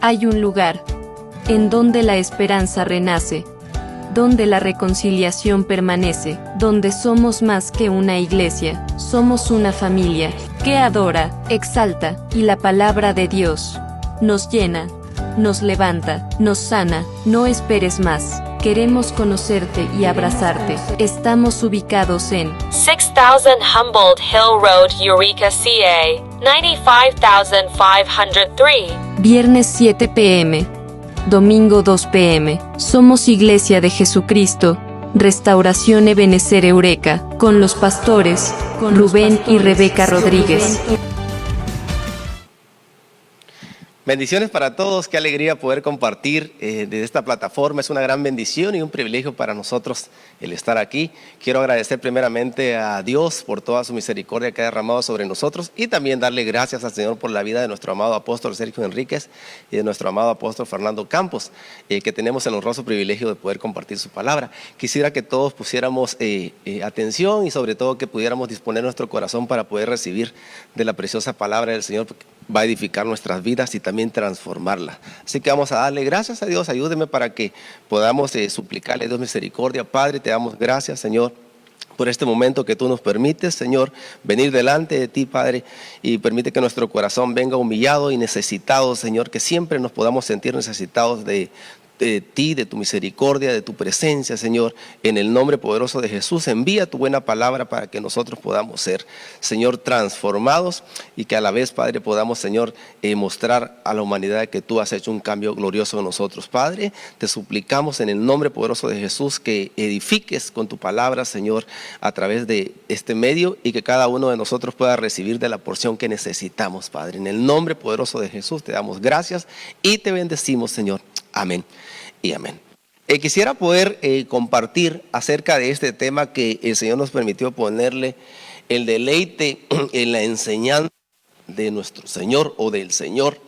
Hay un lugar en donde la esperanza renace, donde la reconciliación permanece, donde somos más que una iglesia, somos una familia que adora, exalta, y la palabra de Dios nos llena, nos levanta, nos sana. No esperes más. Queremos conocerte y abrazarte. Estamos ubicados en 6000 Humboldt Hill Road, Eureka, CA, 95503. viernes 7 p.m. domingo 2 p.m. Somos Iglesia de Jesucristo, Restauración Ebenezer Eureka, con los pastores Rubén y Rebeca Rodríguez. Bendiciones para todos, qué alegría poder compartir desde esta plataforma. Es una gran bendición y un privilegio para nosotros el estar aquí. Quiero agradecer primeramente a Dios por toda su misericordia que ha derramado sobre nosotros y también darle gracias al Señor por la vida de nuestro amado apóstol Sergio Enríquez y de nuestro amado apóstol Fernando Campos, que tenemos el honroso privilegio de poder compartir su palabra. Quisiera que todos pusiéramos atención y sobre todo que pudiéramos disponer nuestro corazón para poder recibir de la preciosa palabra del Señor, porque va a edificar nuestras vidas y también transformarlas. Así que vamos a darle gracias a Dios. Ayúdeme para que podamos suplicarle a Dios misericordia. Padre, te damos gracias, Señor, por este momento que tú nos permites, Señor, venir delante de ti, Padre, y permite que nuestro corazón venga humillado y necesitado, Señor, que siempre nos podamos sentir necesitados de ti, de tu misericordia, de tu presencia, Señor. En el nombre poderoso de Jesús, envía tu buena palabra para que nosotros podamos ser, Señor, transformados y que a la vez, Padre, podamos, Señor, mostrar a la humanidad que tú has hecho un cambio glorioso en nosotros. Padre, te suplicamos en el nombre poderoso de Jesús que edifiques con tu palabra, Señor, a través de este medio y que cada uno de nosotros pueda recibir de la porción que necesitamos, Padre. En el nombre poderoso de Jesús te damos gracias y te bendecimos, Señor. Amén y amén. Quisiera poder compartir acerca de este tema que el Señor nos permitió ponerle, el deleite en la enseñanza de nuestro Señor o del Señor.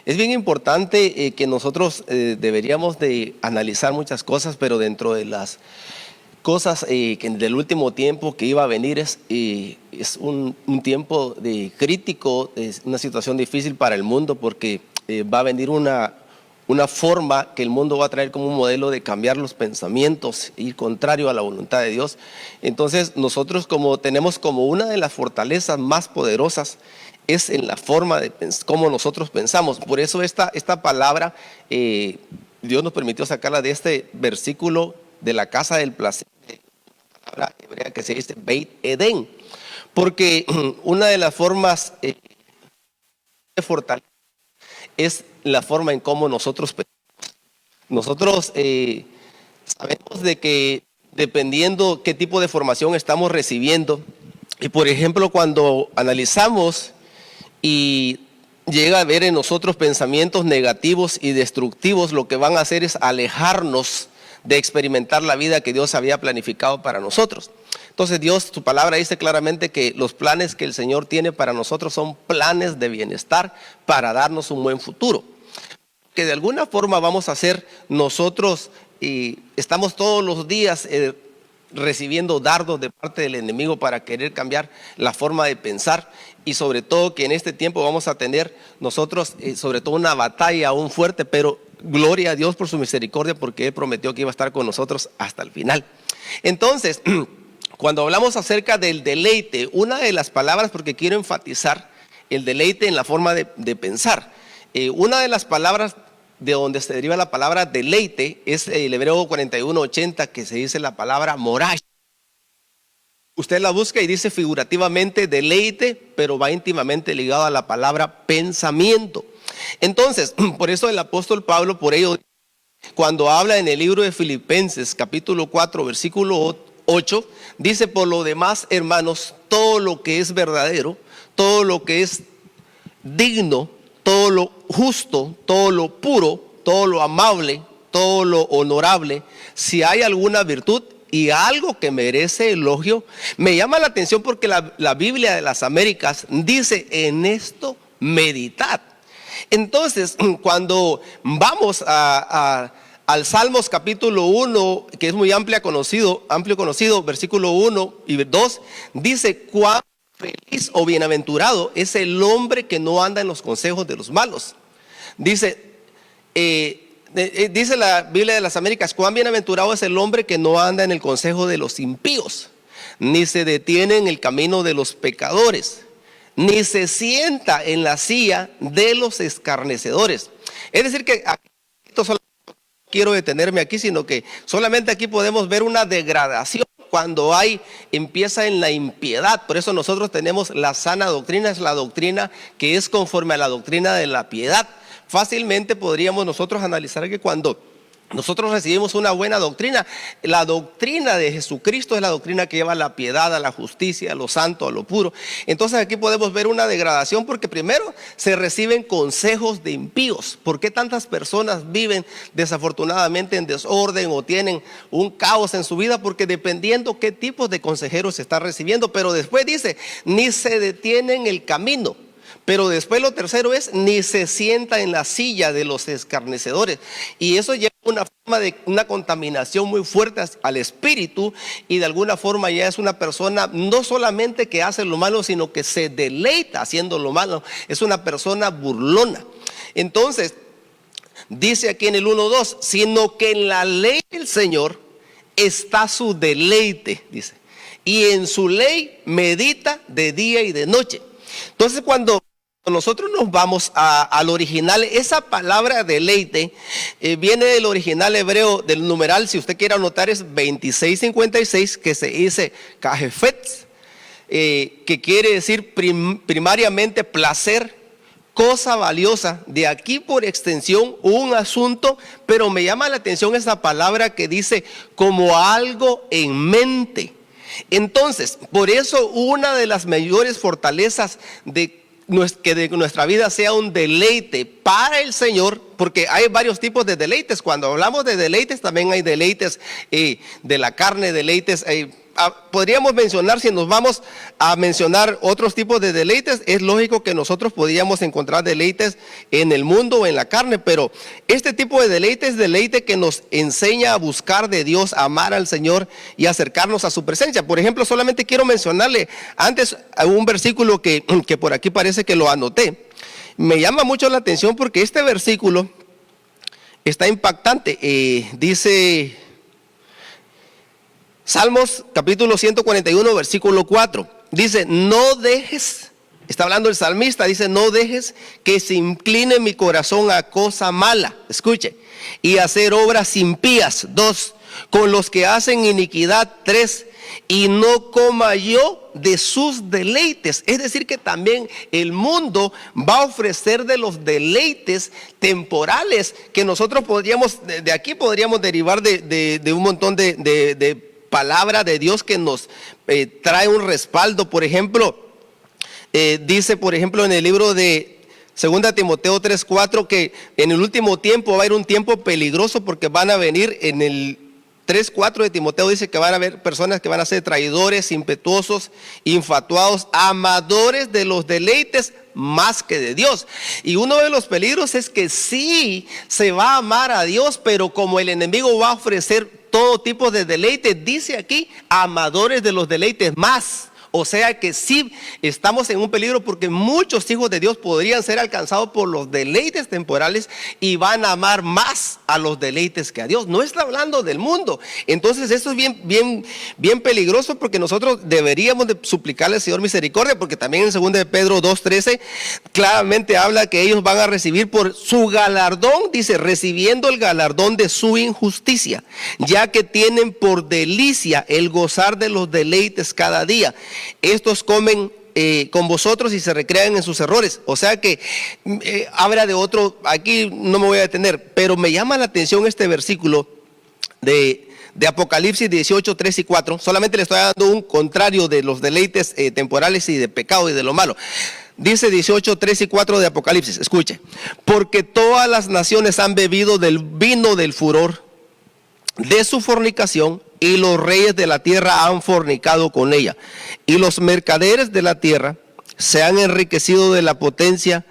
Es bien importante que nosotros deberíamos de analizar muchas cosas, pero dentro de las cosas que del último tiempo que iba a venir es un tiempo crítico, es una situación difícil para el mundo porque va a venir una forma que el mundo va a traer como un modelo de cambiar los pensamientos, ir contrario a la voluntad de Dios. Entonces nosotros tenemos como una de las fortalezas más poderosas es en la forma de cómo nosotros pensamos. Por eso esta palabra Dios nos permitió sacarla de este versículo de la casa del placer, una palabra hebrea que se dice Beit Edén, porque una de las formas de fortaleza es la forma en cómo nosotros pensamos. Nosotros sabemos de que dependiendo qué tipo de formación estamos recibiendo, y por ejemplo cuando analizamos y llega a haber en nosotros pensamientos negativos y destructivos, lo que van a hacer es alejarnos de experimentar la vida que Dios había planificado para nosotros. Entonces Dios, su palabra dice claramente que los planes que el Señor tiene para nosotros son planes de bienestar para darnos un buen futuro. Que de alguna forma vamos a hacer nosotros, y estamos todos los días recibiendo dardos de parte del enemigo para querer cambiar la forma de pensar, y sobre todo que en este tiempo vamos a tener nosotros sobre todo una batalla aún fuerte, pero gloria a Dios por su misericordia, porque Él prometió que iba a estar con nosotros hasta el final. Entonces, cuando hablamos acerca del deleite, una de las palabras, porque quiero enfatizar el deleite en la forma de pensar, una de las palabras de donde se deriva la palabra deleite es el hebreo 41:80, que se dice la palabra morash. Usted la busca y dice figurativamente deleite, pero va íntimamente ligado a la palabra pensamiento. Entonces, por eso el apóstol Pablo, por ello, cuando habla en el libro de Filipenses, capítulo 4, versículo 8, dice: por lo demás, hermanos, todo lo que es verdadero, todo lo que es digno, todo lo justo, todo lo puro, todo lo amable, todo lo honorable, si hay alguna virtud y algo que merece elogio. Me llama la atención porque la Biblia de las Américas dice: en esto meditad. Entonces, cuando vamos al Salmos capítulo 1, que es muy amplio conocido, versículo 1 y 2, dice: cuán feliz o bienaventurado es el hombre que no anda en los consejos de los malos. Dice: dice la Biblia de las Américas: cuán bienaventurado es el hombre que no anda en el consejo de los impíos, ni se detiene en el camino de los pecadores, ni se sienta en la silla de los escarnecedores. Es decir que aquí, no quiero detenerme aquí, sino que solamente aquí podemos ver una degradación cuando empieza en la impiedad. Por eso nosotros tenemos la sana doctrina, es la doctrina que es conforme a la doctrina de la piedad. Fácilmente podríamos nosotros analizar que cuando nosotros recibimos una buena doctrina, la doctrina de Jesucristo es la doctrina que lleva a la piedad, a la justicia, a lo santo, a lo puro. Entonces aquí podemos ver una degradación, porque primero se reciben consejos de impíos. ¿Por qué tantas personas viven desafortunadamente en desorden o tienen un caos en su vida? Porque dependiendo qué tipos de consejeros se está recibiendo. Pero después dice, ni se detiene en el camino. Pero después lo tercero es, ni se sienta en la silla de los escarnecedores. Y eso lleva una forma de una contaminación muy fuerte al espíritu, y de alguna forma ya es una persona no solamente que hace lo malo, sino que se deleita haciendo lo malo. Es una persona burlona. Entonces, dice aquí en el 1:2, sino que en la ley del Señor está su deleite, dice, y en su ley medita de día y de noche. Entonces, cuando nosotros nos vamos al original, esa palabra deleite viene del original hebreo, del numeral, si usted quiere anotar, es 2656, que se dice kajefet, que quiere decir primariamente placer, cosa valiosa. De aquí por extensión un asunto, pero me llama la atención esa palabra que dice como algo en mente. Entonces, por eso una de las mayores fortalezas que de nuestra vida sea un deleite para el Señor, porque hay varios tipos de deleites. Cuando hablamos de deleites, también hay deleites de la carne, deleites. Podríamos mencionar, si nos vamos a mencionar otros tipos de deleites, es lógico que nosotros podríamos encontrar deleites en el mundo o en la carne, pero este tipo de deleite es deleite que nos enseña a buscar de Dios, a amar al Señor y acercarnos a su presencia. Por ejemplo, solamente quiero mencionarle antes un versículo que por aquí parece que lo anoté. Me llama mucho la atención porque este versículo está impactante. Dice Salmos capítulo 141, versículo 4. Dice, no dejes, está hablando el salmista, dice, no dejes que se incline mi corazón a cosa mala. Escuche, y hacer obras impías. 2, con los que hacen iniquidad. 3, y no coma yo de sus deleites. Es decir que también el mundo va a ofrecer de los deleites temporales que nosotros podríamos, de aquí podríamos derivar de un montón de palabra de Dios que nos trae un respaldo. Por ejemplo, dice por ejemplo en el libro de 2 Timoteo 3:4 que en el último tiempo va a haber un tiempo peligroso, porque van a venir, en el 3:4 de Timoteo dice que van a haber personas que van a ser traidores, impetuosos, infatuados, amadores de los deleites más que de Dios. Y uno de los peligros es que sí se va a amar a Dios, pero como el enemigo va a ofrecer todo tipo de deleites, dice aquí, amadores de los deleites más. O sea que sí estamos en un peligro, porque muchos hijos de Dios podrían ser alcanzados por los deleites temporales y van a amar más a los deleites que a Dios. No está hablando del mundo. Entonces esto es bien peligroso, porque nosotros deberíamos de suplicarle al Señor misericordia, porque también en 2 de Pedro 2:13 claramente habla que ellos van a recibir por su galardón, dice, recibiendo el galardón de su injusticia, ya que tienen por delicia el gozar de los deleites cada día. Estos comen con vosotros y se recrean en sus errores. O sea que habla de otro, aquí no me voy a detener, pero me llama la atención este versículo de Apocalipsis 18, 3 y 4. Solamente le estoy dando un contrario de los deleites temporales y de pecado y de lo malo. Dice 18, 3 y 4 de Apocalipsis, escuche, porque todas las naciones han bebido del vino del furor de su fornicación, y los reyes de la tierra han fornicado con ella, y los mercaderes de la tierra se han enriquecido de la potencia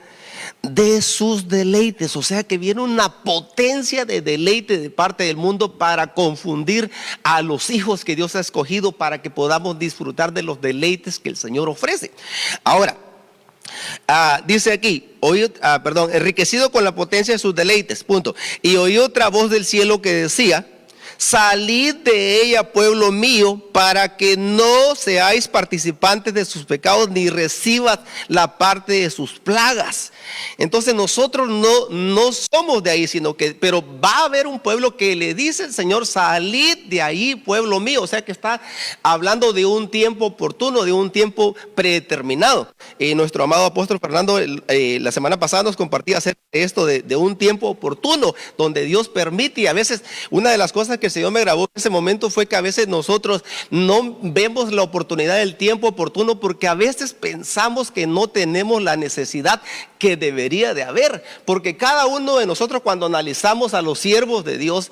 de sus deleites. O sea que viene una potencia de deleite de parte del mundo para confundir a los hijos que Dios ha escogido para que podamos disfrutar de los deleites que el Señor ofrece. Ahora, Dice aquí, enriquecido con la potencia de sus deleites, punto. Y oí otra voz del cielo que decía: salid de ella, pueblo mío, para que no seáis participantes de sus pecados, ni recibas la parte de sus plagas. Entonces nosotros no somos de ahí, pero va a haber un pueblo que le dice el Señor: salid de ahí, pueblo mío. O sea que está hablando de un tiempo oportuno, de un tiempo predeterminado. Nuestro amado apóstol Fernando la semana pasada nos compartía acerca de esto, de un tiempo oportuno, donde Dios permite. Y a veces una de las cosas que el Señor me grabó en ese momento fue que a veces nosotros no vemos la oportunidad del tiempo oportuno, porque a veces pensamos que no tenemos la necesidad que debería de haber, porque cada uno de nosotros, cuando analizamos a los siervos de Dios,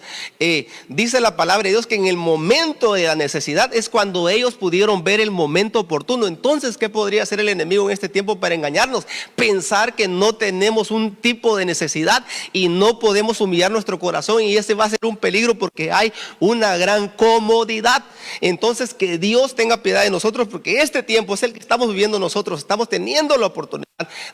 dice la palabra de Dios que en el momento de la necesidad es cuando ellos pudieron ver el momento oportuno. Entonces, ¿qué podría hacer el enemigo en este tiempo para engañarnos? Pensar que no tenemos un tipo de necesidad y no podemos humillar nuestro corazón, y ese va a ser un peligro, porque hay una gran comodidad. Entonces, que Dios tenga piedad de nosotros, porque este tiempo es el que estamos viviendo nosotros. Estamos teniendo la oportunidad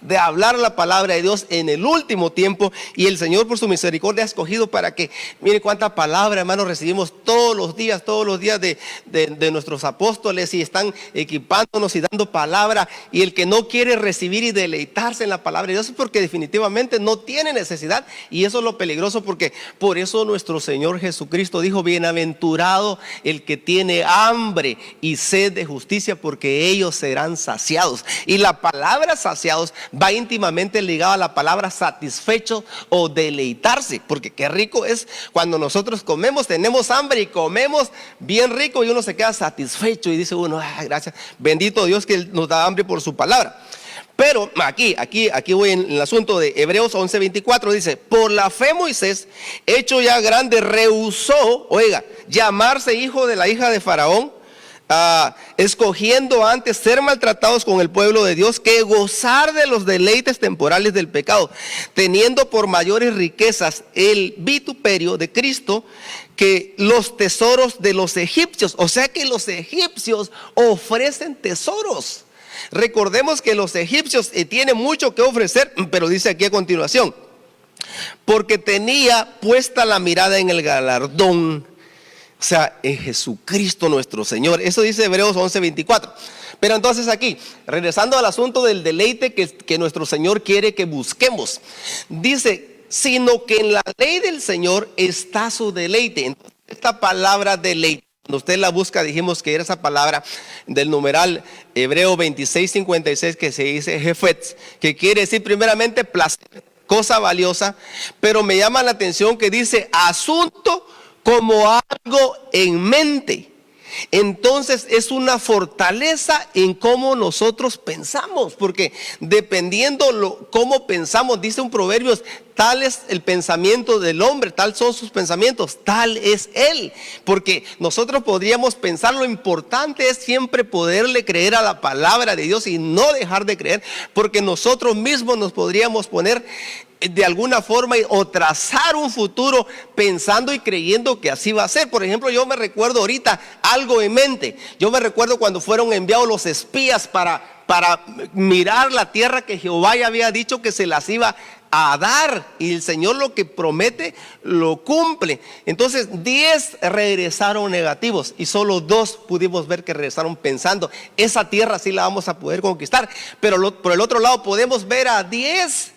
de hablar la palabra de Dios en el último tiempo, y el Señor por su misericordia ha escogido para que, mire cuánta palabra, hermanos, recibimos todos los días de nuestros apóstoles, y están equipándonos y dando palabra. Y el que no quiere recibir y deleitarse en la palabra de Dios es porque definitivamente no tiene necesidad, y eso es lo peligroso, porque por eso nuestro Señor Jesucristo dijo: bienaventurado el que tiene hambre y sed de justicia, porque ellos serán saciados. Y la palabra saciados va íntimamente ligada a la palabra satisfecho o deleitarse, porque qué rico es cuando nosotros comemos, tenemos hambre y comemos bien rico, y uno se queda satisfecho y dice uno: gracias, bendito Dios que nos da hambre por su palabra. Pero aquí voy en el asunto de Hebreos 11:24, dice: por la fe Moisés, hecho ya grande, rehusó, llamarse hijo de la hija de Faraón, escogiendo antes ser maltratados con el pueblo de Dios que gozar de los deleites temporales del pecado, teniendo por mayores riquezas el vituperio de Cristo que los tesoros de los egipcios. O sea que los egipcios ofrecen tesoros. Recordemos que los egipcios tienen mucho que ofrecer, pero dice aquí a continuación: porque tenía puesta la mirada en el galardón, o sea, en Jesucristo nuestro Señor. Eso dice Hebreos 11:24. Pero entonces aquí, regresando al asunto del deleite que nuestro Señor quiere que busquemos, dice: sino que en la ley del Señor está su deleite. Entonces, esta palabra deleite, cuando usted la busca, dijimos que era esa palabra del numeral hebreo 26:56, que se dice jefetz, que quiere decir primeramente placer, cosa valiosa. Pero me llama la atención que dice asunto como algo en mente. Entonces es una fortaleza en cómo nosotros pensamos, porque dependiendo cómo pensamos, dice un Proverbios: tal es el pensamiento del hombre, tal son sus pensamientos, tal es él. Porque nosotros podríamos pensar, lo importante es siempre poderle creer a la palabra de Dios y no dejar de creer, porque nosotros mismos nos podríamos poner de alguna forma o trazar un futuro pensando y creyendo que así va a ser. Por ejemplo, yo me recuerdo ahorita algo en mente. Yo me recuerdo cuando fueron enviados los espías para mirar la tierra que Jehová ya había dicho que se las iba a dar, y el Señor lo que promete lo cumple. Entonces 10 regresaron negativos y solo 2 pudimos ver que regresaron pensando: esa tierra sí la vamos a poder conquistar. Pero por el otro lado podemos ver a 10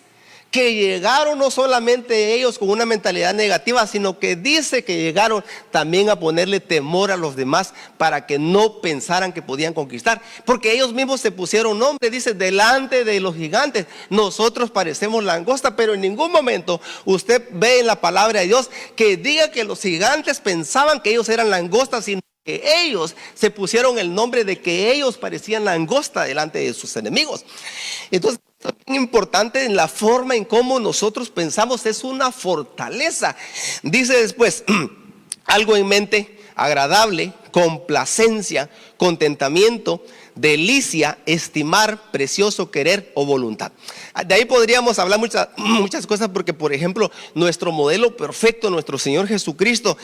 que llegaron no solamente ellos con una mentalidad negativa, sino que dice que llegaron también a ponerle temor a los demás para que no pensaran que podían conquistar, porque ellos mismos se pusieron nombre. Dice: delante de los gigantes nosotros parecemos langosta. Pero en ningún momento usted ve en la palabra de Dios que diga que los gigantes pensaban que ellos eran langostas, sino que ellos se pusieron el nombre de que ellos parecían langosta delante de sus enemigos. Entonces, bien importante en la forma en cómo nosotros pensamos, es una fortaleza. Dice después: algo en mente, agradable, complacencia, contentamiento, delicia, estimar, precioso, querer o voluntad. De ahí podríamos hablar muchas cosas, porque por ejemplo nuestro modelo perfecto, nuestro Señor Jesucristo,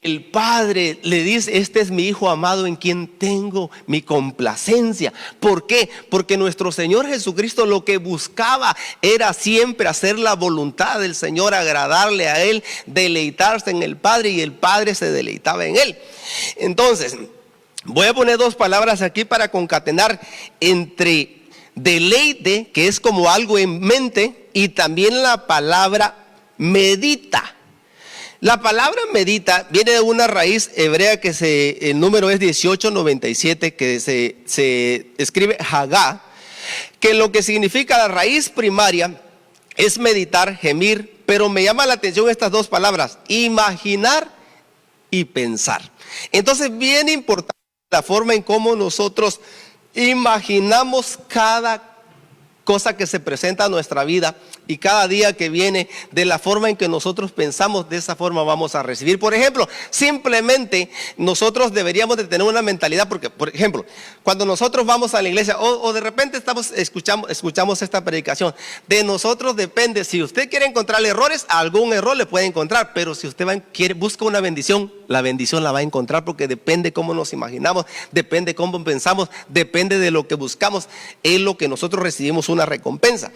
el Padre le dice: este es mi Hijo amado en quien tengo mi complacencia. ¿Por qué? Porque nuestro Señor Jesucristo lo que buscaba era siempre hacer la voluntad del Señor, agradarle a Él, deleitarse en el Padre, y el Padre se deleitaba en Él. Entonces, voy a poner dos palabras aquí para concatenar entre deleite, que es como algo en mente, y también la palabra medita. La palabra medita viene de una raíz hebrea que el número es 1897, que se escribe Hagá, que lo que significa la raíz primaria es meditar, gemir, pero me llama la atención estas dos palabras: imaginar y pensar. Entonces, bien importante la forma en cómo nosotros imaginamos cada cosa que se presenta a nuestra vida, y cada día que viene, de la forma en que nosotros pensamos, de esa forma vamos a recibir. Por ejemplo, simplemente nosotros deberíamos de tener una mentalidad, porque, por ejemplo, cuando nosotros vamos a la iglesia o de repente escuchamos esta predicación, de nosotros depende. Si usted quiere encontrar errores, algún error le puede encontrar, pero si usted busca una bendición, la bendición la va a encontrar, porque depende cómo nos imaginamos, depende cómo pensamos, depende de lo que buscamos, es lo que nosotros recibimos una recompensa.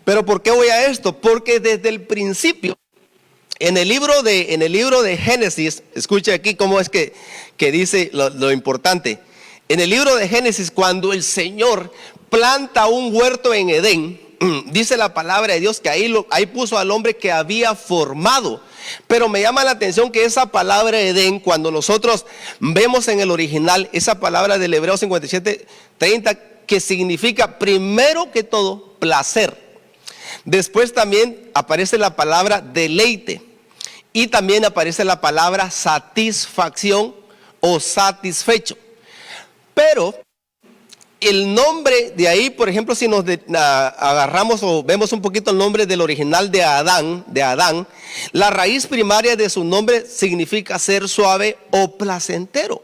Pero ¿por qué voy a esto? Porque desde el principio, en el libro de Génesis, escuche aquí cómo es que dice lo importante. En el libro de Génesis, cuando el Señor planta un huerto en Edén, dice la palabra de Dios que ahí puso al hombre que había formado. Pero me llama la atención que esa palabra Edén, cuando nosotros vemos en el original, esa palabra del Hebreo 57:30, que significa primero que todo placer. Después también aparece la palabra deleite, y también aparece la palabra satisfacción o satisfecho. Pero el nombre de ahí, por ejemplo, si nos agarramos o vemos un poquito el nombre del original de Adán, la raíz primaria de su nombre significa ser suave o placentero.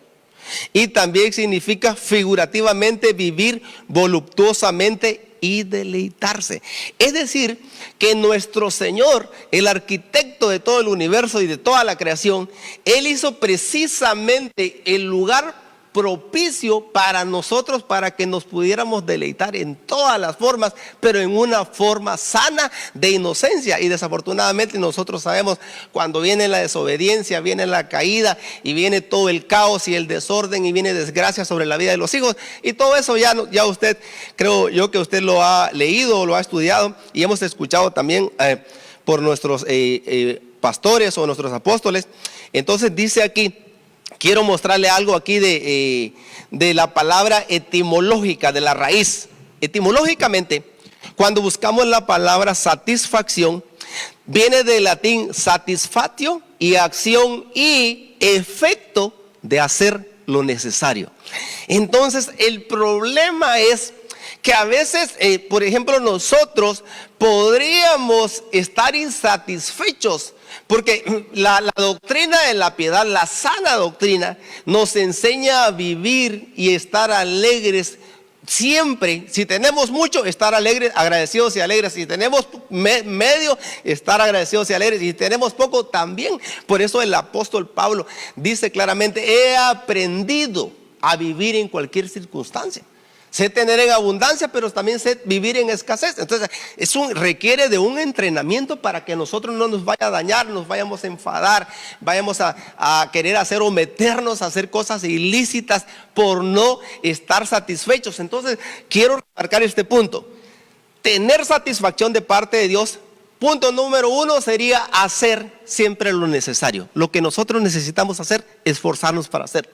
Y también significa figurativamente vivir voluptuosamente y deleitarse. Es decir, que nuestro Señor, el arquitecto de todo el universo y de toda la creación, Él hizo precisamente el lugar propicio para nosotros, para que nos pudiéramos deleitar en todas las formas, pero en una forma sana de inocencia. Y desafortunadamente nosotros sabemos, cuando viene la desobediencia, viene la caída y viene todo el caos y el desorden y viene desgracia sobre la vida de los hijos, y todo eso ya usted, creo yo que usted lo ha leído o lo ha estudiado, y hemos escuchado también por nuestros pastores o nuestros apóstoles. Entonces dice aquí, quiero mostrarle algo aquí de la palabra etimológica, de la raíz. Etimológicamente, cuando buscamos la palabra satisfacción, viene del latín satisfatio, y acción y efecto de hacer lo necesario. Entonces, el problema es que a veces, por ejemplo, nosotros podríamos estar insatisfechos, porque la doctrina de la piedad, la sana doctrina, nos enseña a vivir y estar alegres siempre. Si tenemos mucho, estar alegres, agradecidos y alegres. Si tenemos medio, estar agradecidos y alegres. Y si tenemos poco, también. Por eso el apóstol Pablo dice claramente: he aprendido a vivir en cualquier circunstancia. Sé tener en abundancia, pero también sé vivir en escasez. Entonces, requiere de un entrenamiento para que nosotros no nos vaya a dañar, nos vayamos a enfadar, vayamos a querer hacer o meternos a hacer cosas ilícitas por no estar satisfechos. Entonces, quiero remarcar este punto. Tener satisfacción de parte de Dios, punto número uno, sería hacer siempre lo necesario. Lo que nosotros necesitamos hacer, esforzarnos para hacer.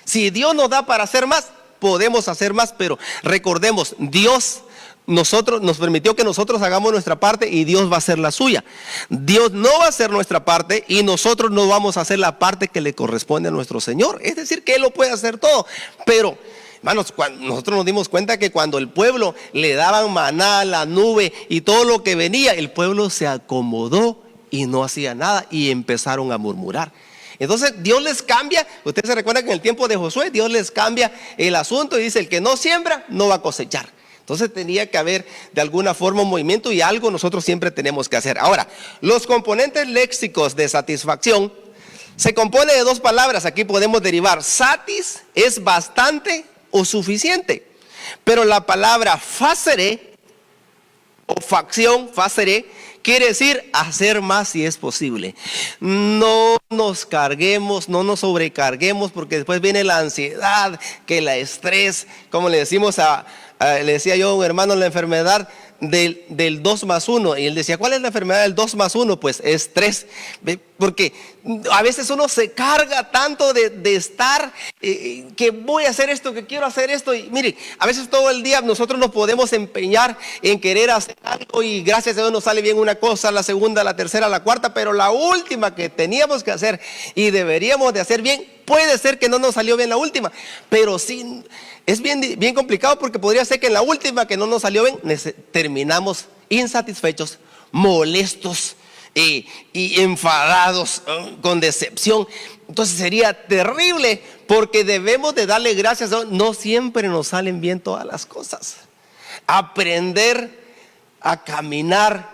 Si Dios nos da para hacer más, podemos hacer más, pero recordemos, Dios nos permitió que nosotros hagamos nuestra parte, y Dios va a hacer la suya. Dios no va a hacer nuestra parte y nosotros no vamos a hacer la parte que le corresponde a nuestro Señor. Es decir, que Él lo puede hacer todo. Pero, hermanos, nosotros nos dimos cuenta que cuando el pueblo le daban maná, la nube y todo lo que venía, el pueblo se acomodó y no hacía nada, y empezaron a murmurar. Entonces Dios les cambia. Ustedes se recuerdan que en el tiempo de Josué, Dios les cambia el asunto y dice: el que no siembra, no va a cosechar. Entonces tenía que haber de alguna forma un movimiento, y algo nosotros siempre tenemos que hacer. Ahora, los componentes léxicos de satisfacción Se compone de dos palabras, aquí podemos derivar. Satis es bastante o suficiente, pero la palabra facere o facción, facere, quiere decir hacer más si es posible. No nos carguemos, no nos sobrecarguemos, porque después viene la ansiedad, que el estrés, como le decimos le decía yo a un hermano, la enfermedad del 2 más 1, y él decía, ¿cuál es la enfermedad del 2 más 1? Pues es 3, porque a veces uno se carga tanto de estar, que voy a hacer esto, que quiero hacer esto, y mire, a veces todo el día nosotros nos podemos empeñar en querer hacer algo, y gracias a Dios nos sale bien una cosa, la segunda, la tercera, la cuarta, pero la última que teníamos que hacer y deberíamos de hacer bien, puede ser que no nos salió bien la última, pero sí, es bien complicado, porque podría ser que en la última que no nos salió bien, terminamos insatisfechos, molestos y enfadados, con decepción. Entonces sería terrible, porque debemos de darle gracias a Dios. No siempre nos salen bien todas las cosas. Aprender a caminar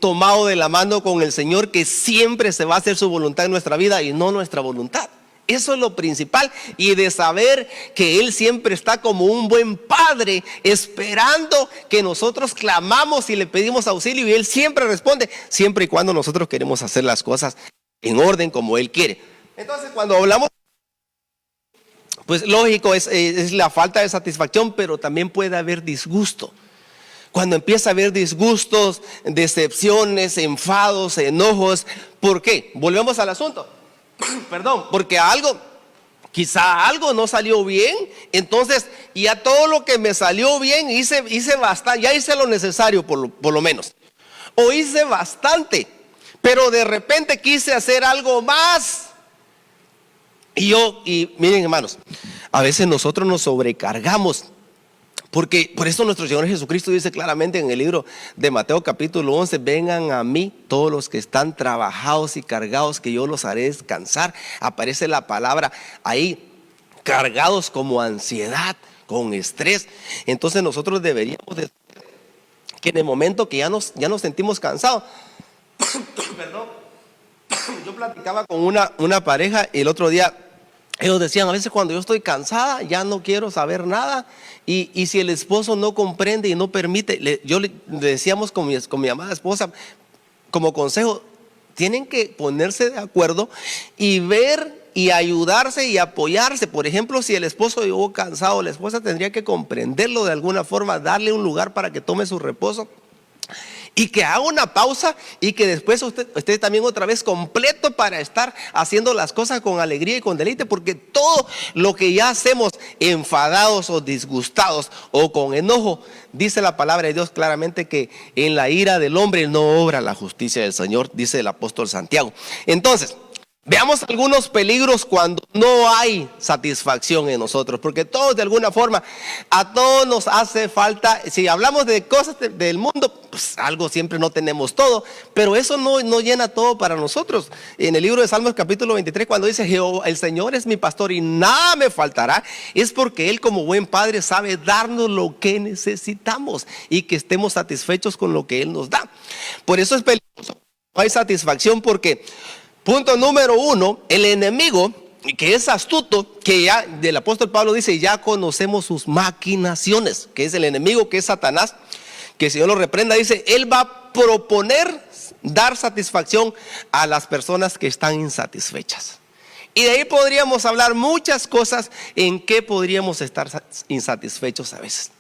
tomado de la mano con el Señor, que siempre se va a hacer su voluntad en nuestra vida y no nuestra voluntad. Eso es lo principal, y de saber que Él siempre está como un buen padre, esperando que nosotros clamamos y le pedimos auxilio, y Él siempre responde, siempre y cuando nosotros queremos hacer las cosas en orden como Él quiere. Entonces, cuando hablamos, pues lógico, es la falta de satisfacción, pero también puede haber disgusto. Cuando empieza a haber disgustos, decepciones, enfados, enojos, ¿por qué? Volvemos al asunto. Perdón, porque quizá algo no salió bien, entonces ya todo lo que me salió bien hice bastante, ya hice lo necesario por lo menos, o hice bastante, pero de repente quise hacer algo más, y miren, hermanos, a veces nosotros nos sobrecargamos. Porque por eso nuestro Señor Jesucristo dice claramente en el libro de Mateo capítulo 11, vengan a mí todos los que están trabajados y cargados, que yo los haré descansar. Aparece la palabra ahí, cargados como ansiedad, con estrés. Entonces nosotros deberíamos de, que en el momento que ya nos sentimos cansados, perdón, yo platicaba con una pareja y el otro día, ellos decían, a veces cuando yo estoy cansada ya no quiero saber nada, y si el esposo no comprende y no permite, le decíamos con mi amada esposa como consejo, tienen que ponerse de acuerdo y ver y ayudarse y apoyarse. Por ejemplo, si el esposo llegó cansado, la esposa tendría que comprenderlo de alguna forma, darle un lugar para que tome su reposo y que haga una pausa, y que después usted esté también otra vez completo para estar haciendo las cosas con alegría y con deleite, porque todo lo que ya hacemos enfadados o disgustados o con enojo, dice la palabra de Dios claramente que en la ira del hombre no obra la justicia del Señor, dice el apóstol Santiago. Entonces, veamos algunos peligros cuando no hay satisfacción en nosotros, porque todos de alguna forma, a todos nos hace falta. Si hablamos de cosas del mundo, pues algo siempre no tenemos todo, pero eso no llena todo para nosotros. En el libro de Salmos capítulo 23, cuando dice Jehová, el Señor es mi pastor y nada me faltará, es porque Él como buen padre sabe darnos lo que necesitamos y que estemos satisfechos con lo que Él nos da. Por eso es peligroso, no hay satisfacción, porque punto número 1, el enemigo, que es astuto, que ya del apóstol Pablo dice, ya conocemos sus maquinaciones, que es el enemigo, que es Satanás, que el Señor lo reprenda, dice, él va a proponer dar satisfacción a las personas que están insatisfechas. Y de ahí podríamos hablar muchas cosas en que podríamos estar insatisfechos a veces.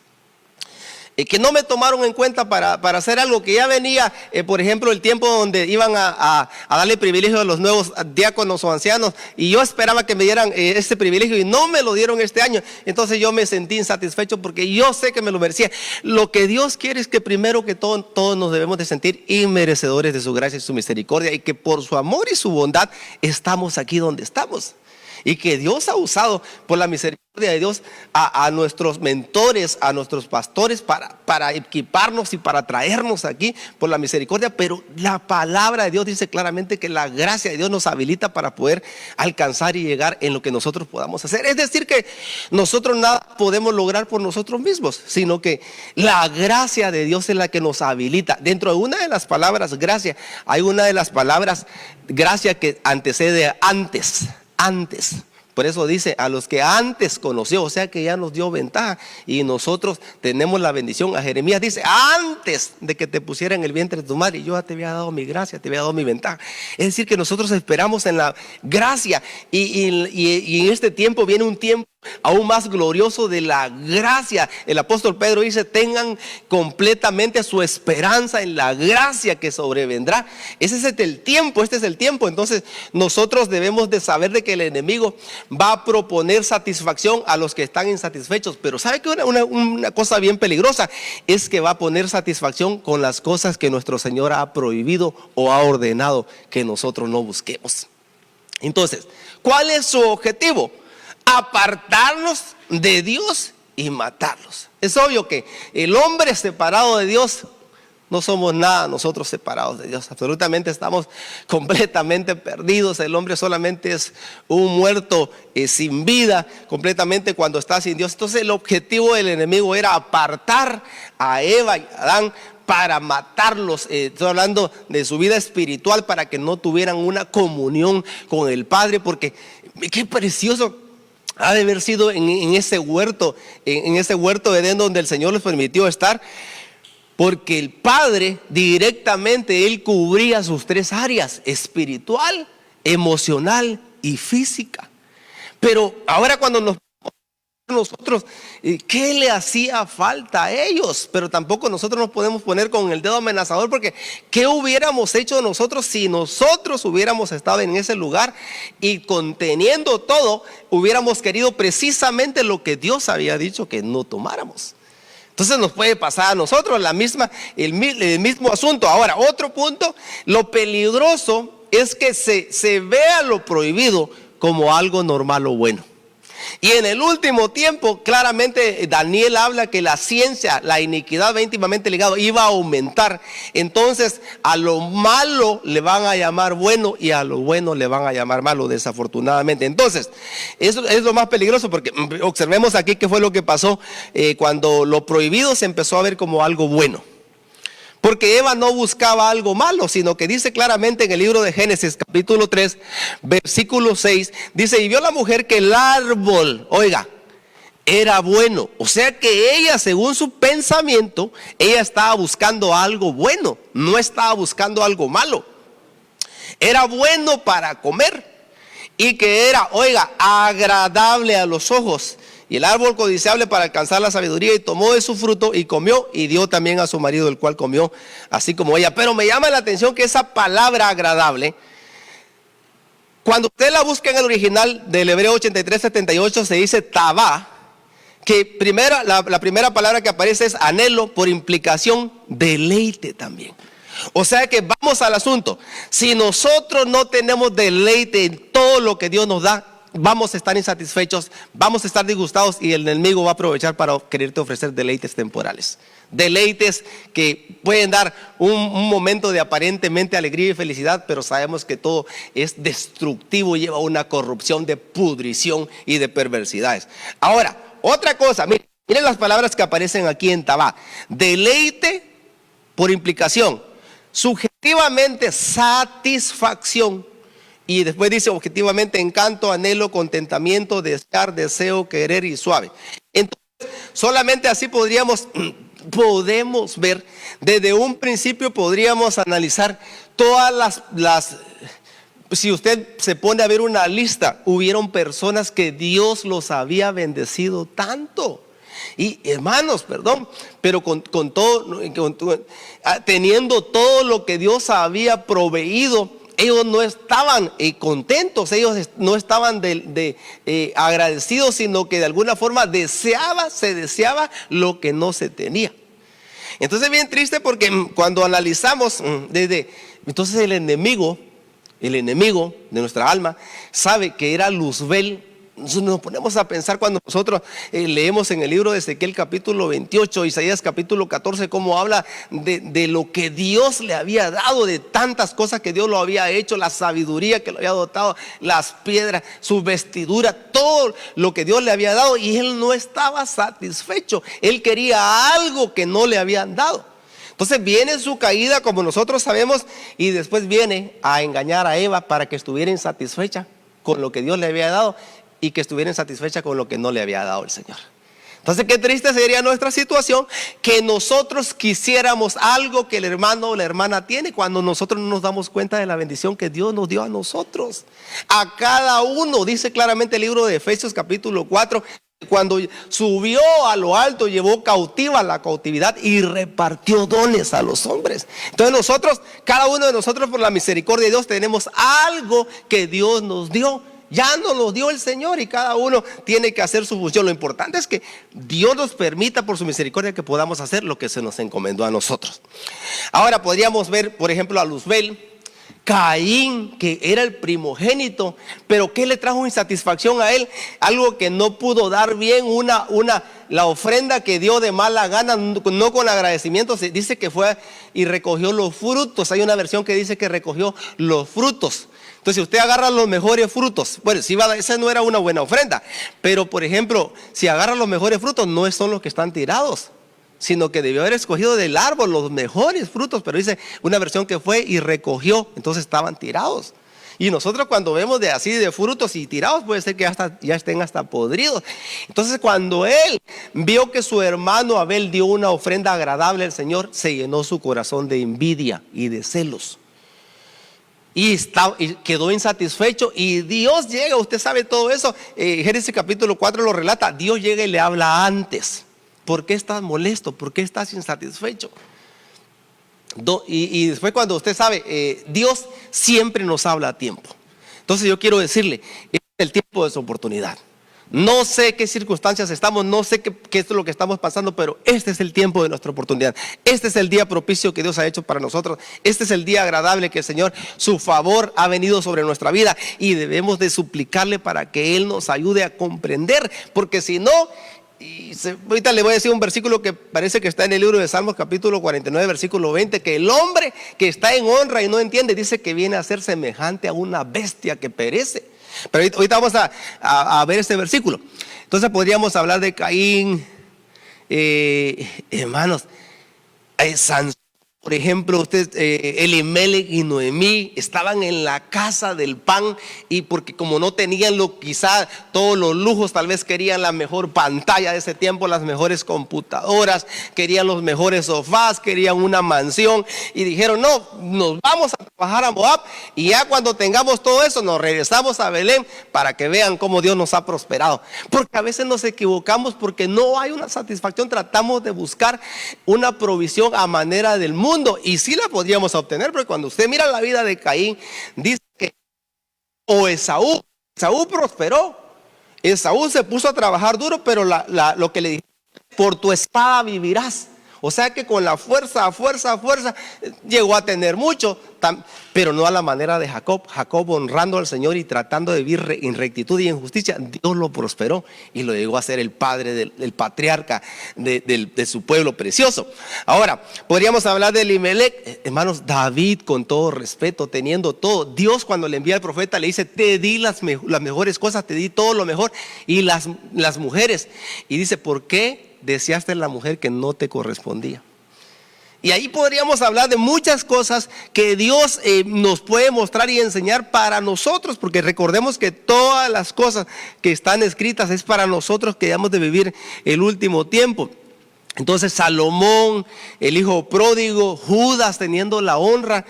Que no me tomaron en cuenta para hacer algo que ya venía, por ejemplo, el tiempo donde iban a darle privilegio a los nuevos diáconos o ancianos, y yo esperaba que me dieran este privilegio y no me lo dieron este año. Entonces yo me sentí insatisfecho, porque yo sé que me lo merecía. Lo que Dios quiere es que primero que todo, todos nos debemos de sentir inmerecedores de su gracia y su misericordia, y que por su amor y su bondad estamos aquí donde estamos. Y que Dios ha usado por la misericordia de Dios a nuestros mentores, a nuestros pastores para equiparnos y para traernos aquí por la misericordia. Pero la palabra de Dios dice claramente que la gracia de Dios nos habilita para poder alcanzar y llegar en lo que nosotros podamos hacer. Es decir, que nosotros nada podemos lograr por nosotros mismos, sino que la gracia de Dios es la que nos habilita. Dentro de una de las palabras gracia, hay una de las palabras gracia que antecede antes. Por eso dice a los que antes conoció, o sea que ya nos dio ventaja y nosotros tenemos la bendición. A Jeremías dice, antes de que te pusiera en el vientre de tu madre, yo ya te había dado mi gracia, te había dado mi ventaja. Es decir, que nosotros esperamos en la gracia y en este tiempo viene un tiempo aún más glorioso de la gracia. El apóstol Pedro dice, tengan completamente su esperanza en la gracia que sobrevendrá. Ese es el tiempo, este es el tiempo. Entonces nosotros debemos de saber de que el enemigo va a proponer satisfacción a los que están insatisfechos. Pero ¿sabe que una cosa bien peligrosa? Es que va a poner satisfacción con las cosas que nuestro Señor ha prohibido o ha ordenado que nosotros no busquemos. Entonces, ¿cuál es su objetivo? Apartarnos de Dios y matarlos. Es obvio que el hombre separado de Dios, no somos nada nosotros separados de Dios. Absolutamente estamos completamente perdidos. El hombre solamente es un muerto sin vida, completamente cuando está sin Dios. Entonces el objetivo del enemigo era apartar a Eva y a Adán para matarlos. Estoy hablando de su vida espiritual, para que no tuvieran una comunión con el Padre. Porque qué precioso ha de haber sido en ese huerto de Edén, donde el Señor les permitió estar, porque el Padre directamente, Él cubría sus tres áreas: espiritual, emocional y física. Pero ahora cuando nosotros, ¿qué le hacía falta a ellos? Pero tampoco nosotros nos podemos poner con el dedo amenazador, porque ¿qué hubiéramos hecho nosotros si nosotros hubiéramos estado en ese lugar y conteniendo todo, hubiéramos querido precisamente lo que Dios había dicho que no tomáramos? Entonces nos puede pasar a nosotros el mismo asunto. Ahora, otro punto, lo peligroso es que se vea lo prohibido como algo normal o bueno. Y en el último tiempo, claramente Daniel habla que la ciencia, la iniquidad va íntimamente ligado, iba a aumentar. Entonces a lo malo le van a llamar bueno y a lo bueno le van a llamar malo, desafortunadamente. Entonces eso es lo más peligroso, porque observemos aquí qué fue lo que pasó cuando lo prohibido se empezó a ver como algo bueno. Porque Eva no buscaba algo malo, sino que dice claramente en el libro de Génesis capítulo 3, versículo 6, dice: y vio la mujer que el árbol, oiga, era bueno. O sea que ella, según su pensamiento, ella estaba buscando algo bueno, no estaba buscando algo malo. Era bueno para comer y que era, oiga, agradable a los ojos. Y el árbol codiciable para alcanzar la sabiduría, y tomó de su fruto y comió, y dio también a su marido, el cual comió así como ella. Pero me llama la atención que esa palabra agradable, cuando usted la busca en el original del Hebreo 83:78, se dice tabá, que la primera palabra que aparece es anhelo, por implicación deleite también. O sea que vamos al asunto: si nosotros no tenemos deleite en todo lo que Dios nos da, vamos a estar insatisfechos, vamos a estar disgustados, y el enemigo va a aprovechar para quererte ofrecer deleites temporales. Deleites que pueden dar un momento de aparentemente alegría y felicidad, pero sabemos que todo es destructivo, lleva a una corrupción de pudrición y de perversidades. Ahora, otra cosa, miren las palabras que aparecen aquí en Tabá: deleite, por implicación, subjetivamente satisfacción. Y después dice objetivamente encanto, anhelo, contentamiento, desear, deseo, querer y suave. Entonces solamente así podemos ver, desde un principio podríamos analizar todas si usted se pone a ver una lista, hubieron personas que Dios los había bendecido tanto. Y hermanos, perdón, pero teniendo todo lo que Dios había proveído, ellos no estaban contentos, ellos no estaban agradecidos, sino que de alguna forma se deseaba lo que no se tenía. Entonces es bien triste, porque cuando analizamos entonces el enemigo el enemigo de nuestra alma, sabe que era Luzbel. Nos ponemos a pensar cuando nosotros leemos en el libro de Ezequiel capítulo 28, Isaías capítulo 14, cómo habla de lo que Dios le había dado, de tantas cosas que Dios lo había hecho, la sabiduría que lo había dotado, las piedras, su vestidura, todo lo que Dios le había dado, y él no estaba satisfecho. Él quería algo que no le habían dado. Entonces viene su caída, como nosotros sabemos, y después viene a engañar a Eva para que estuviera insatisfecha con lo que Dios le había dado y que estuviera insatisfecha con lo que no le había dado el Señor. Entonces, qué triste sería nuestra situación que nosotros quisiéramos algo que el hermano o la hermana tiene cuando nosotros no nos damos cuenta de la bendición que Dios nos dio a nosotros. A cada uno, dice claramente el libro de Efesios capítulo 4, cuando subió a lo alto, llevó cautiva la cautividad y repartió dones a los hombres. Entonces nosotros, cada uno de nosotros, por la misericordia de Dios, tenemos algo que Dios nos dio. Ya nos lo dio el Señor y cada uno tiene que hacer su función. Lo importante es que Dios nos permita por su misericordia que podamos hacer lo que se nos encomendó a nosotros. Ahora podríamos ver, por ejemplo, a Luzbel, Caín, que era el primogénito, pero ¿qué le trajo insatisfacción a él? Algo que no pudo dar bien, la ofrenda que dio de mala gana, no con agradecimiento. Se dice que fue y recogió los frutos. Hay una versión que dice que recogió los frutos. Entonces, si usted agarra los mejores frutos, bueno, si esa no era una buena ofrenda, pero por ejemplo, si agarra los mejores frutos, no son los que están tirados, sino que debió haber escogido del árbol los mejores frutos, pero dice una versión que fue y recogió, entonces estaban tirados. Y nosotros cuando vemos de así de frutos y tirados, puede ser que ya estén hasta podridos. Entonces cuando él vio que su hermano Abel dio una ofrenda agradable al Señor, se llenó su corazón de envidia y de celos. Y quedó insatisfecho, y Dios llega, usted sabe todo eso, Génesis capítulo 4 lo relata. Dios llega y le habla antes. ¿Por qué estás molesto? ¿Por qué estás insatisfecho? Y después, cuando usted sabe, Dios siempre nos habla a tiempo. Entonces yo quiero decirle, es el tiempo de su oportunidad. No sé qué circunstancias estamos, no sé qué es lo que estamos pasando, pero este es el tiempo de nuestra oportunidad. Este es el día propicio que Dios ha hecho para nosotros. Este es el día agradable que el Señor, su favor ha venido sobre nuestra vida, y debemos de suplicarle para que Él nos ayude a comprender, porque si no, ahorita le voy a decir un versículo que parece que está en el libro de Salmos capítulo 49 versículo 20, que el hombre que está en honra y no entiende, dice que viene a ser semejante a una bestia que perece. Pero ahorita vamos a ver este versículo. Entonces podríamos hablar de Caín, hermanos, Sansón, por ejemplo, Elimelech y Noemí estaban en la casa del pan, y porque como no tenían quizá todos los lujos, tal vez querían la mejor pantalla de ese tiempo, las mejores computadoras, querían los mejores sofás, querían una mansión, y dijeron: no, nos vamos a trabajar a Moab, y ya cuando tengamos todo eso nos regresamos a Belén para que vean cómo Dios nos ha prosperado. Porque a veces nos equivocamos porque no hay una satisfacción, tratamos de buscar una provisión a manera del mundo. Y sí la podríamos obtener, porque cuando usted mira la vida de Caín, dice que Esaú prosperó. Esaú se puso a trabajar duro, pero lo que le dijo: por tu espada vivirás. O sea que con la fuerza llegó a tener mucho, pero no a la manera de Jacob. Jacob, honrando al Señor y tratando de vivir en rectitud y en justicia, Dios lo prosperó y lo llegó a ser el padre del patriarca de su pueblo precioso. Ahora, podríamos hablar de Elimelech, hermanos. David, con todo respeto, teniendo todo, Dios cuando le envía al profeta le dice: te di las mejores cosas, te di todo lo mejor, y las mujeres. Y dice: ¿por qué deseaste la mujer que no te correspondía? Y ahí podríamos hablar de muchas cosas que Dios nos puede mostrar y enseñar para nosotros, porque recordemos que todas las cosas que están escritas es para nosotros que debemos de vivir el último tiempo. Entonces Salomón, el hijo pródigo, Judas teniendo la honra.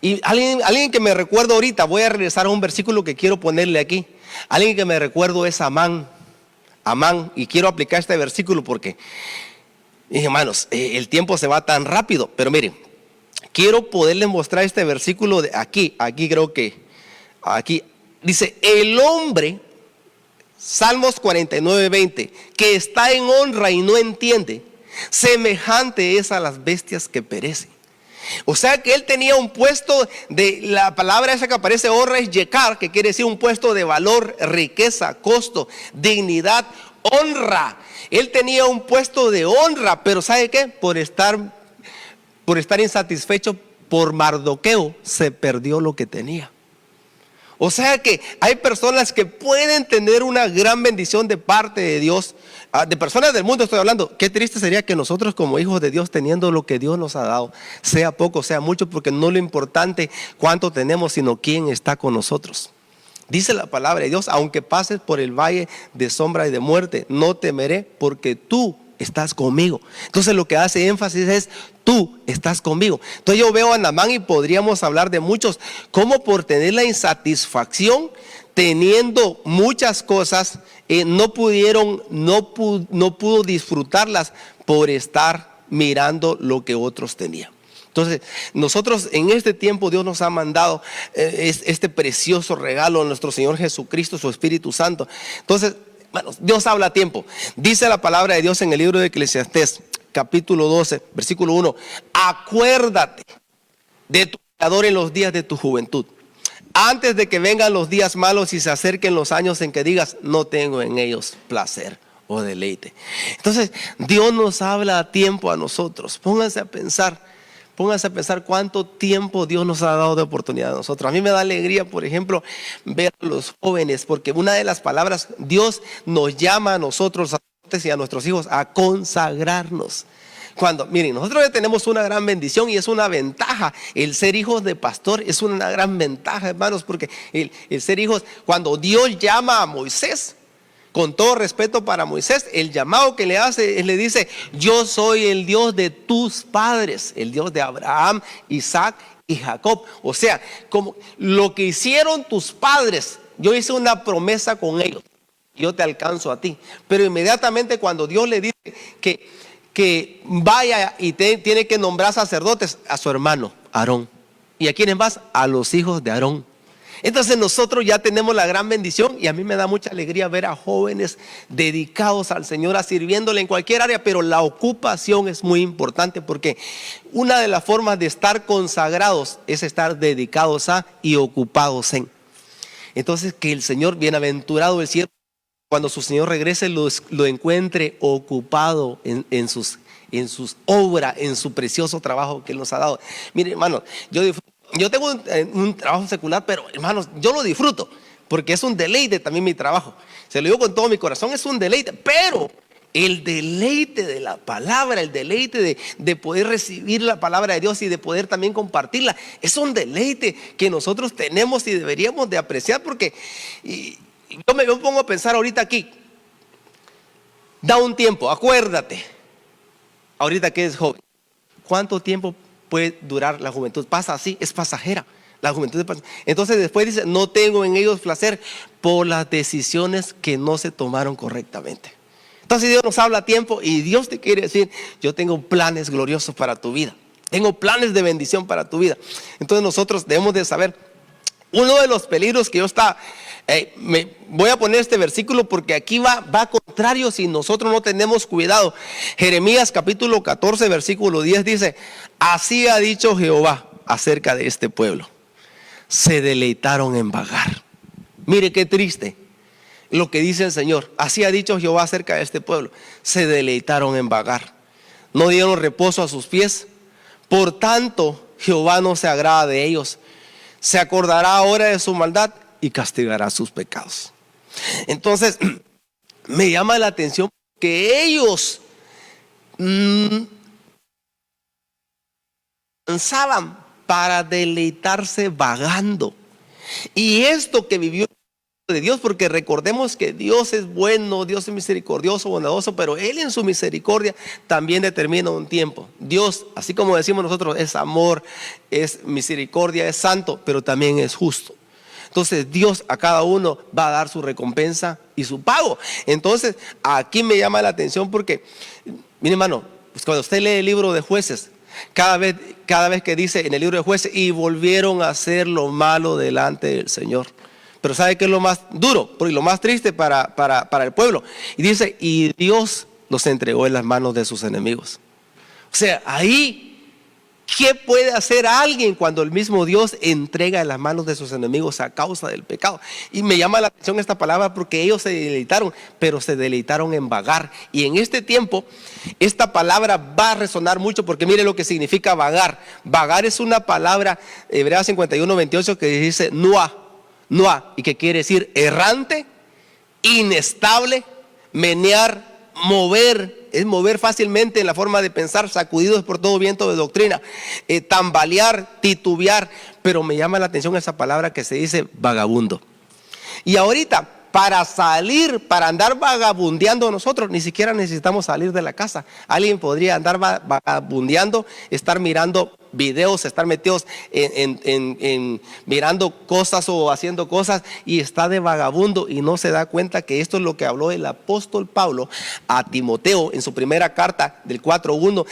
Y alguien que me recuerdo ahorita, voy a regresar a un versículo que quiero ponerle aquí. Alguien que me recuerdo es Amán, y quiero aplicar este versículo porque, hermanos, el tiempo se va tan rápido. Pero miren, quiero poderles mostrar este versículo de aquí creo que aquí dice: el hombre, Salmos 49:20, que está en honra y no entiende, semejante es a las bestias que perecen. O sea que él tenía un puesto de, la palabra esa que aparece honra es yekar, que quiere decir un puesto de valor, riqueza, costo, dignidad, honra. Él tenía un puesto de honra, pero ¿sabe qué? Por estar insatisfecho por Mardoqueo, se perdió lo que tenía. O sea que hay personas que pueden tener una gran bendición de parte de Dios, de personas del mundo estoy hablando. Qué triste sería que nosotros como hijos de Dios, teniendo lo que Dios nos ha dado, sea poco, sea mucho, porque no lo importante cuánto tenemos, sino quién está con nosotros. Dice la palabra de Dios, aunque pases por el valle de sombra y de muerte, no temeré porque tú estás conmigo. Entonces lo que hace énfasis es, tú estás conmigo. Entonces yo veo a Naamán y podríamos hablar de muchos, como por tener la insatisfacción, teniendo muchas cosas, no pudo disfrutarlas por estar mirando lo que otros tenían. Entonces, nosotros en este tiempo Dios nos ha mandado este precioso regalo a nuestro Señor Jesucristo, su Espíritu Santo. Entonces, bueno, Dios habla a tiempo. Dice la palabra de Dios en el libro de Eclesiastés, capítulo 12, versículo 1. Acuérdate de tu Creador en los días de tu juventud, antes de que vengan los días malos y se acerquen los años en que digas, no tengo en ellos placer o deleite. Entonces, Dios nos habla a tiempo a nosotros. Pónganse a pensar cuánto tiempo Dios nos ha dado de oportunidad a nosotros. A mí me da alegría, por ejemplo, ver a los jóvenes, porque una de las palabras, Dios nos llama a nosotros y a nuestros hijos a consagrarnos. Miren, nosotros ya tenemos una gran bendición y es una ventaja. El ser hijos de pastor es una gran ventaja, hermanos, porque el ser hijos, cuando Dios llama a Moisés, con todo respeto para Moisés, el llamado que le hace, él le dice, yo soy el Dios de tus padres, el Dios de Abraham, Isaac y Jacob. O sea, como lo que hicieron tus padres, yo hice una promesa con ellos, yo te alcanzo a ti. Pero inmediatamente cuando Dios le dice que vaya y tiene que nombrar sacerdotes, a su hermano Aarón. ¿Y a quiénes más? A los hijos de Aarón. Entonces nosotros ya tenemos la gran bendición y a mí me da mucha alegría ver a jóvenes dedicados al Señor, a sirviéndole en cualquier área, pero la ocupación es muy importante porque una de las formas de estar consagrados es estar dedicados a y ocupados en. Entonces que el Señor, bienaventurado el siervo, cuando su Señor regrese lo encuentre ocupado en sus obras, en su precioso trabajo que Él nos ha dado. Mire, hermano, yo tengo un trabajo secular, pero hermanos, yo lo disfruto, porque es un deleite también mi trabajo. Se lo digo con todo mi corazón, es un deleite, pero el deleite de la palabra, el deleite de poder recibir la palabra de Dios y de poder también compartirla, es un deleite que nosotros tenemos y deberíamos de apreciar, porque yo me pongo a pensar ahorita aquí, da un tiempo, acuérdate, ahorita que es joven, ¿cuánto tiempo puede durar la juventud? Pasa así, es pasajera. La juventud es pasajera. Entonces después dice, no tengo en ellos placer por las decisiones que no se tomaron correctamente. Entonces Dios nos habla a tiempo y Dios te quiere decir, yo tengo planes gloriosos para tu vida. Tengo planes de bendición para tu vida. Entonces nosotros debemos de saber, uno de los peligros que voy a poner este versículo porque aquí va contrario si nosotros no tenemos cuidado. Jeremías capítulo 14 versículo 10 dice, así ha dicho Jehová acerca de este pueblo, se deleitaron en vagar. Mire qué triste lo que dice el Señor. Así ha dicho Jehová acerca de este pueblo, se deleitaron en vagar, no dieron reposo a sus pies, por tanto Jehová no se agrada de ellos, se acordará ahora de su maldad y castigará sus pecados. Entonces me llama la atención que ellos pensaban para deleitarse vagando. Y esto que vivió de Dios, porque recordemos que Dios es bueno, Dios es misericordioso, bondadoso, pero Él en su misericordia también determina un tiempo. Dios, así como decimos nosotros, es amor, es misericordia, es santo, pero también es justo. Entonces Dios a cada uno va a dar su recompensa y su pago. Entonces aquí me llama la atención porque, mire hermano, pues cuando usted lee el libro de Jueces, cada vez que dice en el libro de Jueces, y volvieron a hacer lo malo delante del Señor. Pero ¿sabe qué es lo más duro? Porque lo más triste para el pueblo. Y dice, y Dios los entregó en las manos de sus enemigos. O sea, ahí ¿Qué puede hacer alguien cuando el mismo Dios entrega en las manos de sus enemigos a causa del pecado? Y me llama la atención esta palabra porque ellos se deleitaron, pero se deleitaron en vagar. Y en este tiempo, esta palabra va a resonar mucho porque mire lo que significa vagar. Vagar es una palabra, Hebreos 51:28, que dice Noa, y que quiere decir errante, inestable, menear, mover. Es mover fácilmente en la forma de pensar, sacudidos por todo viento de doctrina, tambalear, titubear. Pero me llama la atención esa palabra que se dice vagabundo. Y ahorita, para andar vagabundeando nosotros, ni siquiera necesitamos salir de la casa. Alguien podría andar vagabundeando, estar mirando videos, estar metidos mirando cosas o haciendo cosas, y está de vagabundo y no se da cuenta que esto es lo que habló el apóstol Pablo a Timoteo en su primera carta del 4:1.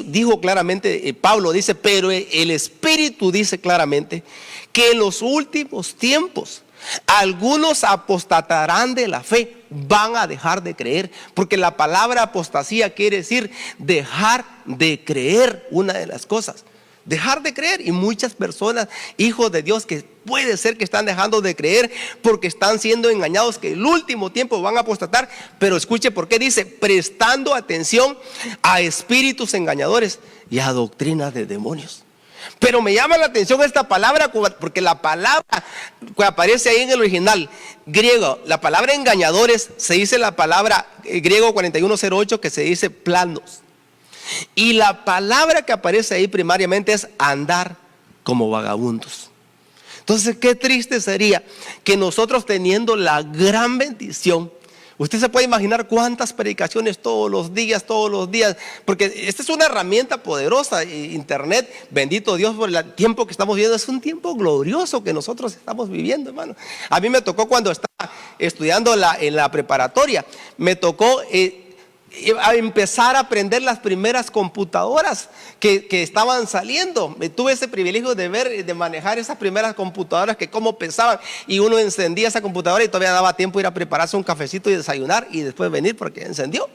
Dijo claramente, Pablo dice, pero el Espíritu dice claramente que en los últimos tiempos algunos apostatarán de la fe, van a dejar de creer, porque la palabra apostasía quiere decir dejar de creer. Una de las cosas, dejar de creer. Y muchas personas, hijos de Dios, que puede ser que están dejando de creer porque están siendo engañados, que el último tiempo van a apostatar. Pero escuche por qué dice, prestando atención a espíritus engañadores y a doctrinas de demonios. Pero me llama la atención esta palabra, porque la palabra que aparece ahí en el original griego, la palabra engañadores, se dice la palabra griego 41:08, que se dice planos. Y la palabra que aparece ahí primariamente es andar como vagabundos. Entonces, qué triste sería que nosotros, teniendo la gran bendición, usted se puede imaginar cuántas predicaciones todos los días, porque esta es una herramienta poderosa. Internet, bendito Dios por el tiempo que estamos viviendo, es un tiempo glorioso que nosotros estamos viviendo, hermano. A mí me tocó cuando estaba estudiando en la preparatoria, me tocó a empezar a aprender las primeras computadoras que estaban saliendo. Tuve ese privilegio de ver, de manejar esas primeras computadoras, que cómo pensaban, y uno encendía esa computadora y todavía daba tiempo de ir a prepararse un cafecito y desayunar y después venir porque encendió.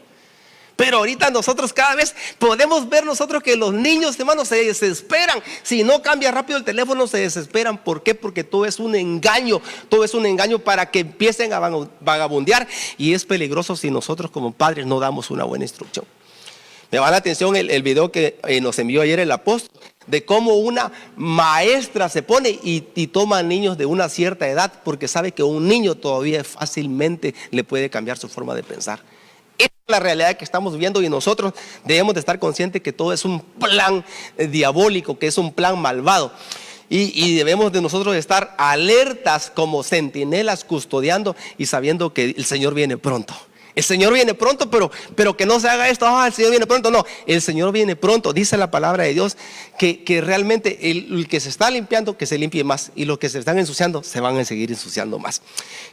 Pero ahorita nosotros cada vez podemos ver nosotros que los niños, hermanos, se desesperan. Si no cambia rápido el teléfono, se desesperan. ¿Por qué? Porque todo es un engaño. Todo es un engaño para que empiecen a vagabundear. Y es peligroso si nosotros como padres no damos una buena instrucción. Me va la atención el video que nos envió ayer el apóstol, de cómo una maestra se pone y toma niños de una cierta edad, porque sabe que un niño todavía fácilmente le puede cambiar su forma de pensar. Esta es la realidad que estamos viendo, y nosotros debemos de estar conscientes que todo es un plan diabólico, que es un plan malvado. Y debemos de nosotros estar alertas como centinelas, custodiando y sabiendo que el Señor viene pronto. El Señor viene pronto, pero que no se haga esto, el Señor viene pronto. No, el Señor viene pronto. Dice la palabra de Dios que realmente el que se está limpiando, que se limpie más, y los que se están ensuciando, se van a seguir ensuciando más.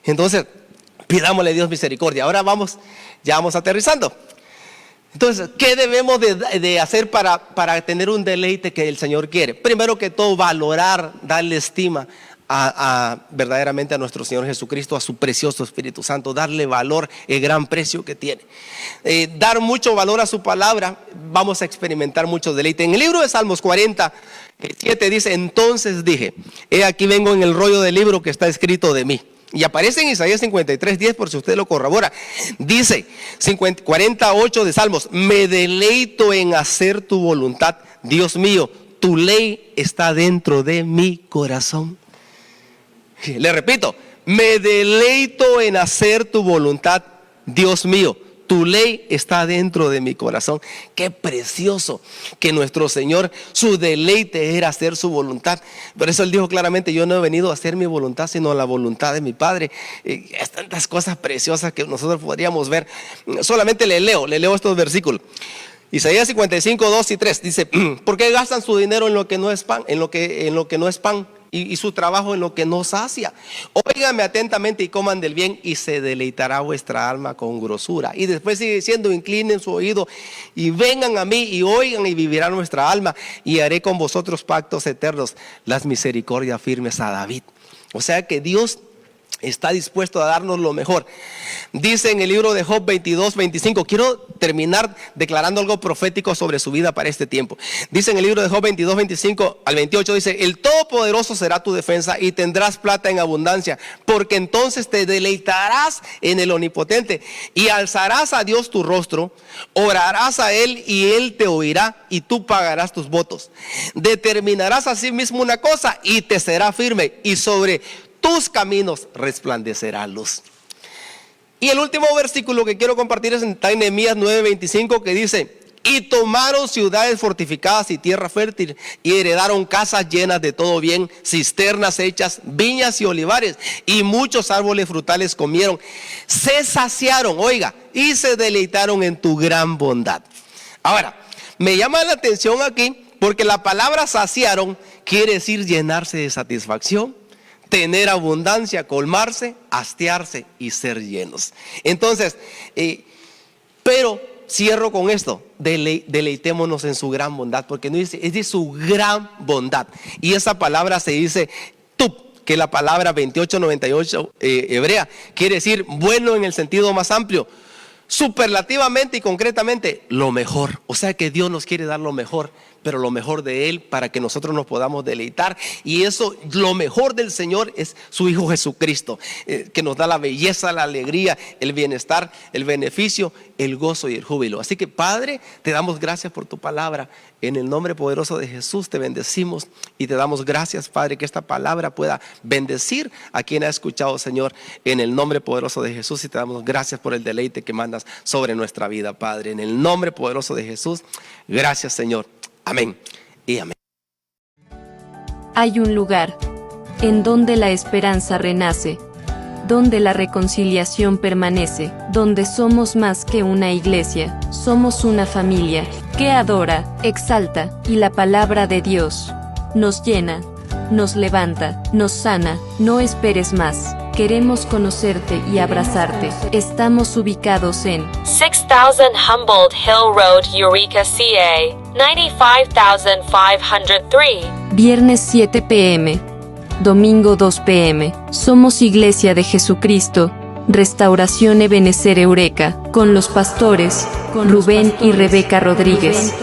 Entonces, pidámosle a Dios misericordia. Ahora ya vamos aterrizando. Entonces, ¿qué debemos de hacer para tener un deleite que el Señor quiere? Primero que todo, valorar, darle estima verdaderamente a nuestro Señor Jesucristo, a su precioso Espíritu Santo, darle valor, el gran precio que tiene. Dar mucho valor a su palabra, vamos a experimentar mucho deleite. En el libro de Salmos 47 dice, entonces dije, he aquí vengo en el rollo del libro que está escrito de mí. Y aparece en Isaías 53:10, por si usted lo corrobora. Dice 48 de Salmos, me deleito en hacer tu voluntad, Dios mío, tu ley está dentro de mi corazón. Le repito, me deleito en hacer tu voluntad, Dios mío, tu ley está dentro de mi corazón. Qué precioso que nuestro Señor, su deleite era hacer su voluntad. Por eso Él dijo claramente, yo no he venido a hacer mi voluntad, sino la voluntad de mi Padre. Es tantas cosas preciosas que nosotros podríamos ver. Solamente le leo estos versículos. Isaías 55, 2 y 3 dice, ¿por qué gastan su dinero en lo que no es pan? En lo que no es pan. Y su trabajo en lo que no sacia. Óigame atentamente y coman del bien, y se deleitará vuestra alma con grosura. Y después sigue diciendo, inclinen su oído y vengan a mí y oigan, y vivirá nuestra alma, y haré con vosotros pactos eternos, las misericordias firmes a David. O sea que Dios está dispuesto a darnos lo mejor. Dice en el libro de Job 22:25, quiero terminar declarando algo profético sobre su vida para este tiempo. Dice en el libro de Job 22:25 al 28, dice: el Todopoderoso será tu defensa y tendrás plata en abundancia, porque entonces te deleitarás en el Omnipotente y alzarás a Dios tu rostro, orarás a Él y Él te oirá y tú pagarás tus votos. Determinarás a sí mismo una cosa y te será firme, y sobre tus caminos resplandecerá luz. Y el último versículo que quiero compartir está en Nehemías 9:25, que dice: y tomaron ciudades fortificadas y tierra fértil, y heredaron casas llenas de todo bien, cisternas hechas, viñas y olivares, y muchos árboles frutales comieron. Se saciaron, oiga, y se deleitaron en tu gran bondad. Ahora, me llama la atención aquí, porque la palabra saciaron quiere decir llenarse de satisfacción, tener abundancia, colmarse, hastiarse y ser llenos. Entonces, pero cierro con esto: deleitémonos en su gran bondad, porque no dice, es de su gran bondad. Y esa palabra se dice tub, que la palabra 2898 hebrea quiere decir bueno en el sentido más amplio, superlativamente y concretamente lo mejor. O sea que Dios nos quiere dar lo mejor, pero lo mejor de Él para que nosotros nos podamos deleitar. Y eso, lo mejor del Señor es su Hijo Jesucristo, que nos da la belleza, la alegría, el bienestar, el beneficio, el gozo y el júbilo. Así que, Padre, te damos gracias por tu palabra. En el nombre poderoso de Jesús te bendecimos y te damos gracias, Padre, que esta palabra pueda bendecir a quien ha escuchado, Señor, en el nombre poderoso de Jesús. Y te damos gracias por el deleite que mandas sobre nuestra vida, Padre. En el nombre poderoso de Jesús, gracias, Señor. Amén y amén. Hay un lugar en donde la esperanza renace, donde la reconciliación permanece, donde somos más que una iglesia, somos una familia que adora, exalta, y la palabra de Dios nos llena, nos levanta, nos sana. No esperes más. Queremos conocerte y abrazarte. Estamos ubicados en 6000 Humboldt Hill Road, Eureka, CA, 95503. viernes 7 p.m., domingo 2 p.m. Somos Iglesia de Jesucristo, Restauración Ebenezer Eureka, con los pastores Rubén y Rebeca Rodríguez.